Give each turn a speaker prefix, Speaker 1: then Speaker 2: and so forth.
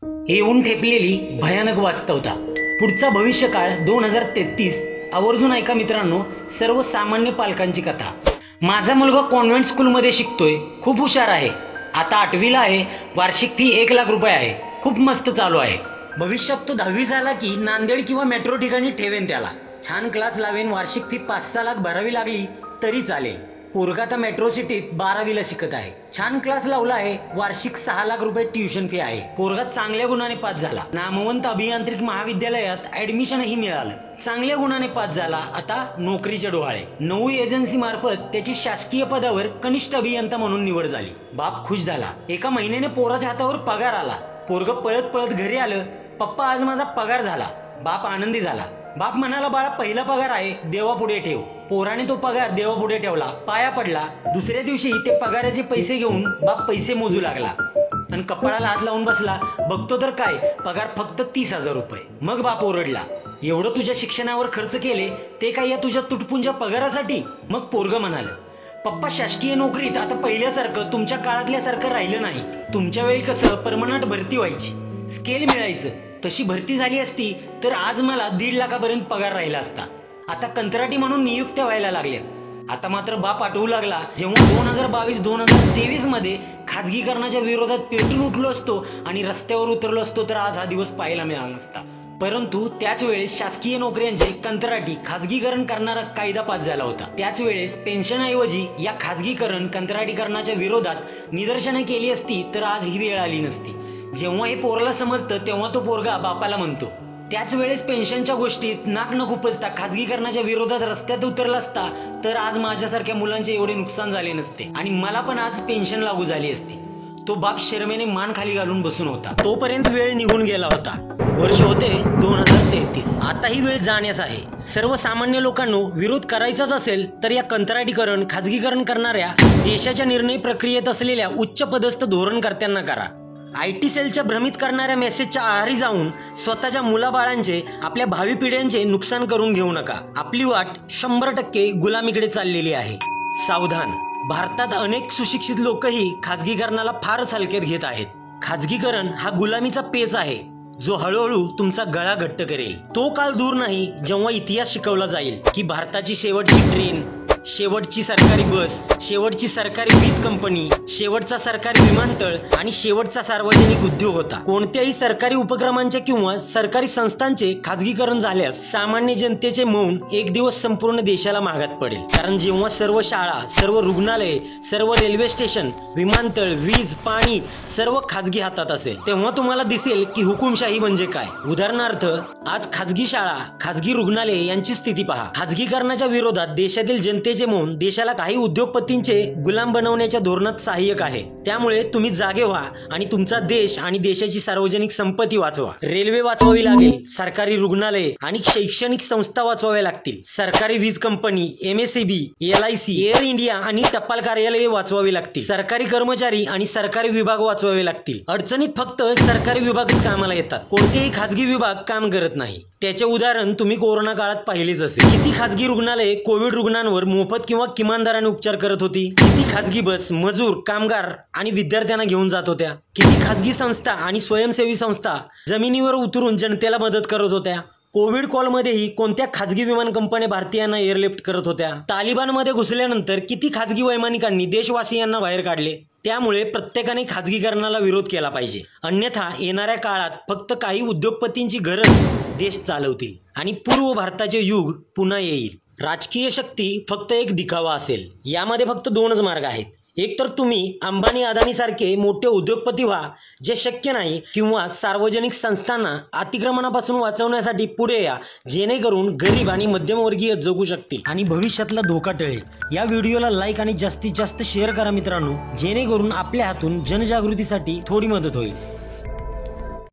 Speaker 1: येऊन ठेपलेली भयानक वास्तवता। पुढचा भविष्यकाळ 2033। आवर्जून ऐका मित्रांनो, सर्वसामान्य पालकांची कथा। माझा मुलगा कॉन्व्हेंट स्कूलमध्ये शिकतोय, खूप हुशार आहे, आता 8वीला आहे, वार्षिक फी 1 लाख रुपये आहे, खूप मस्त चालू आहे। भविष्यात तो 10वी झाला की नांदेड किंवा मेट्रो ठिकाणी ठेवेन त्याला, छान क्लास लावेन, वार्षिक फी 5-6 लाख भरावी लागली तरी चालेल। पोरगा आता मेट्रो सिटीत 12वीला शिकत आहे, छान क्लास लावला आहे, वार्षिक 6 लाख रुपये ट्युशन फी आहे। पोरगा चांगल्या गुणाने पास झाला, नामवंत अभियांत्रिक महाविद्यालयात ऍडमिशनही मिळालं, चांगल्या गुणाने पास झाला, आता नोकरीचे डोहाळे। 9 एजन्सी मार्फत त्याची शासकीय पदावर कनिष्ठ अभियंता म्हणून निवड झाली। बाप खुश झाला, एका महिन्याने पोराच्या हातावर पगार आला। पोरग पळत पळत घरी आलं, पप्पा आज माझा पगार झाला। बाप आनंदी झाला। बाप म्हणाला, बाळा पहिला पगार आहे, देवापुढे ठेव। पोराने तो पगार देवापुढे ठेवला, पाया पडला। दुसऱ्या दिवशी ते पगाराचे पैसे घेऊन बाप पैसे मोजू लागला आणि कपाळाला हात लावून बसला। बघतो तर काय, पगार फक्त 30,000 रुपये। मग बाप ओरडला, एवढं तुझ्या शिक्षणावर खर्च केले ते काय या तुझ्या तुटपुंज्या पगारासाठी? मग पोरग म्हणालं, पप्पा शासकीय नोकरीत आता पहिल्यासारखं तुमच्या काळातल्यासारखं राहिलं नाही। तुमच्या वेळी कसं परमनंट भरती व्हायची, स्केल मिळायचं, तशी भरती झाली असती तर आज मला 1.5 लाखापर्यंत पगार राहिला असता। आता कंत्राटी म्हणून नियुक्त्या व्हायला लागल्यात। आता मात्र बाप आठवू लागला, जेव्हा 2022-2023 मध्ये खाजगीकरणाच्या विरोधात पेटून उठलो असतो आणि रस्त्यावर उतरलो असतो तर आज हा दिवस पाहायला मिळाला नसता। परंतु त्याच वेळेस शासकीय नोकऱ्यांचे कंत्राटी खाजगीकरण करणारा कायदा पास झाला होता। त्याच वेळेस पेन्शनऐवजी या खाजगीकरण कंत्राटीकरणाच्या विरोधात निदर्शने केली असती तर आज ही वेळ आली नसती। जेव्हा हे पोराला समजतं तेव्हा तो पोरगा बापाला म्हणतो, त्याच वेळेस पेन्शनच्या गोष्टीत नाक न खुपसता खाजगीकरणाच्या विरोधात रस्त्यात उतरला असता तर आज माझ्यासारख्या मुलांचे एवढे नुकसान झाले नसते आणि मला पण आज पेन्शन लागू झाली असती। तो बाप शरमेने मान खाली घालून बसून होता। तोपर्यंत वेळ निघून गेला होता। वर्ष होते 2033। आता ही वेळ जाण्यास आहे। सर्वसामान्य लोकांनो, विरोध करायचाच असेल तर या कंत्राटीकरण खाजगीकरण करणाऱ्या देशाच्या निर्णय प्रक्रियेत असलेल्या उच्च पदस्थ धोरणकर्त्यांना करा। IT सेलच्या भ्रमित करणाऱ्या मेसेजच्या आहारी जाऊन स्वतःच्या मुलाबाळांचे, आपल्या भावी पिढ्यांचे नुकसान करून घेऊ नका। आपली वाट 100% गुलामीकडे चाललेली आहे। सावधान, भारतात अनेक सुशिक्षित लोकही खाजगीकरणाला फारच हलक्यात घेत आहेत। खाजगीकरण हा गुलामीचा पेच आहे जो हळूहळू तुमचा गळा घट्ट करेल। तो काळ दूर नाही जेव्हा इतिहास शिकवला जाईल की भारताची शेवटची ट्रेन, शेवटची सरकारी बस, शेवटची सरकारी वीज कंपनी, शेवटचा सरकारी विमानतळ आणि शेवटचा सार्वजनिक उद्योग होता। कोणत्याही सरकारी उपक्रमांचे किंवा सरकारी संस्थांचे खाजगीकरण झाल्यास सामान्य जनतेचे मौन एक दिवस संपूर्ण देशाला महागात पडेल। कारण जेव्हा सर्व शाळा, सर्व रुग्णालये, सर्व रेल्वे स्टेशन, विमानतळ, वीज, पाणी सर्व खाजगी हातात असेल तेव्हा तुम्हाला दिसेल की हुकुमशाही म्हणजे काय। उदाहरणार्थ, आज खाजगी शाळा, खाजगी रुग्णालये यांची स्थिती पहा। खाजगीकरणाच्या विरोधात देशातील जनतेचे मौन देशाला काही उद्योगपतींचे गुलाम बनवण्याच्या धोरणात सहाय्यक आहे। त्यामुळे तुम्ही जागे व्हा आणि तुमचा देश आणि देशाची सार्वजनिक संपत्ती वाचवा। रेल्वे वाचवावी लागेल, सरकारी रुग्णालये आणि शैक्षणिक संस्था वाचवाव्या लागतील, सरकारी वीज company, MSEB, LIC, air India आणि टपाल कार्यालये वाचवावी लागतील, सरकारी कर्मचारी आणि सरकारी विभाग वाचवावे लागतील। अडचणीत फक्त सरकारी विभागच कामाला येतात, कोणतेही खाजगी विभाग काम करत नाही। त्याचे उदाहरण तुम्ही कोरोना काळात पाहिलेच असेल। किती खाजगी रुग्णालये कोविड रुग्णांवर मोफत किंवा किमान दराने उपचार करत होती? किती खाजगी बस मजूर, कामगार आणि विद्यार्थ्यांना घेऊन जात होत्या? किती खाजगी संस्था आणि स्वयंसेवी संस्था जमिनीवर उतरून जनतेला मदत करत होत्या? कोविड कॉलमध्येही कोणत्या खाजगी विमान कंपन्या भारतीयांना एअरलिफ्ट करत होत्या? तालिबानमध्ये घुसल्यानंतर किती खाजगी वैमानिकांनी देशवासियांना बाहेर काढले? त्यामुळे प्रत्येकाने खाजगीकरणाला विरोध केला पाहिजे, अन्यथा येणाऱ्या काळात फक्त काही उद्योगपतींची गरज देश चालवतील आणि पूर्व भारताचे युग पुन्हा येईल। राजकीय शक्ती फक्त एक दिखावा असेल। यामध्ये फक्त 2च मार्ग आहेत, एक तर तुम्ही अंबानी अदानी सारखे मोठे उद्योगपती व्हा जे शक्य नाही, किंवा सार्वजनिक संस्थांना अतिक्रमणापासून वाचवण्यासाठी पुढे या जेणेकरून गरीब आणि मध्यमवर्गीय जगू शकतील आणि भविष्यातला धोका टळेल। या व्हिडिओला लाईक आणि जास्तीत जास्त शेअर करा मित्रांनो, जेणेकरून आपल्या हातून जनजागृतीसाठी थोडी मदत होईल।